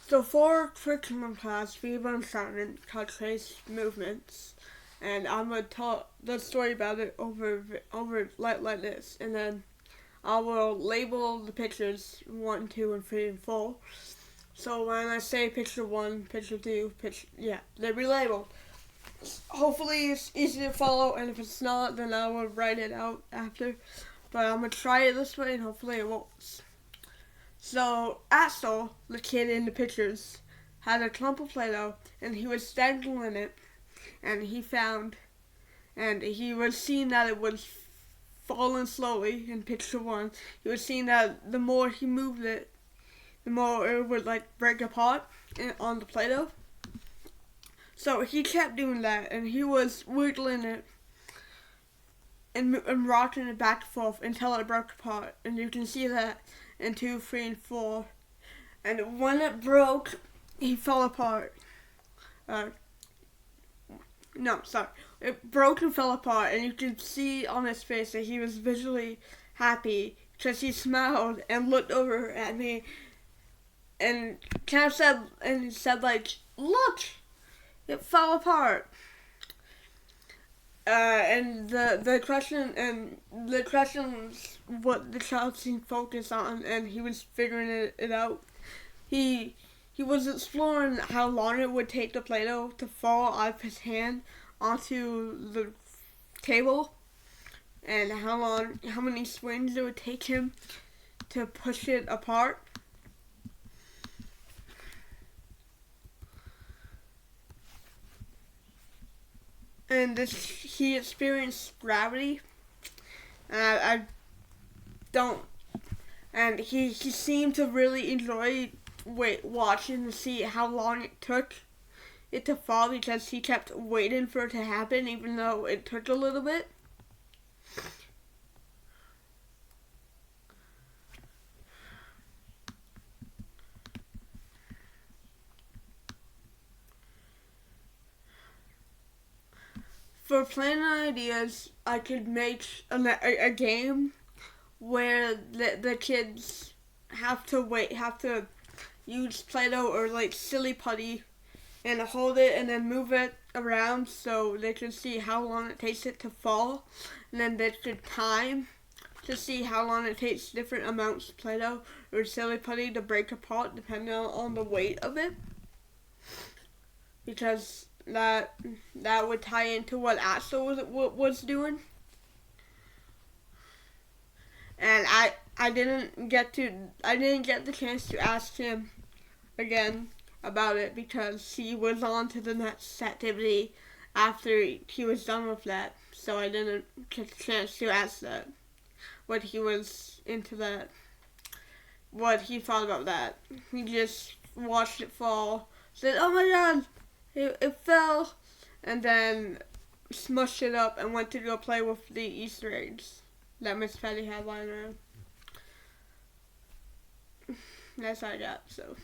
So for curriculum class, we have an assignment called Trace Movements, and I'm gonna tell the story about it over like this, and then I will label the pictures 1, 2, and 3, and 4. So when I say picture 1, picture 2, they'll be labeled. Hopefully it's easy to follow, and if it's not, then I will write it out after. But I'm gonna try it this way, and hopefully it works. So Axel, the kid in the pictures, had a clump of Play-Doh, and he was dangling it, and he was seeing that it was falling slowly in picture 1. He was seeing that the more he moved it, the more it would break apart on the Play-Doh. So he kept doing that, and he was wiggling it and rocking it back and forth until it broke apart. And you can see that in 2, 3, and 4. And when it broke, he fell apart. It broke and fell apart, and you can see on his face that he was visually happy because he smiled and looked over at me and kind of said, "Look, it fell apart." And the question was what the child seemed focused on, and he was figuring it out. He was exploring how long it would take the Play-Doh to fall out of his hand onto the table, and how many swings it would take him to push it apart. And he experienced gravity, and I don't. And he seemed to really enjoy watching to see how long it took it to fall, because he kept waiting for it to happen, even though it took a little bit. For planning ideas, I could make a game where the kids have to use Play-Doh or silly putty and hold it and then move it around so they can see how long it takes it to fall, and then they could time to see how long it takes different amounts of Play-Doh or silly putty to break apart depending on the weight of it, because that would tie into what Axel was doing. And I didn't get the chance to ask him again about it because he was on to the next activity after he was done with that. So I didn't get the chance to ask that, what he was into that, what he thought about that. He just watched it fall, said, "Oh my God, it fell," and then smushed it up and went to go play with the Easter eggs that Miss Patty had lying around. That's all I got, so.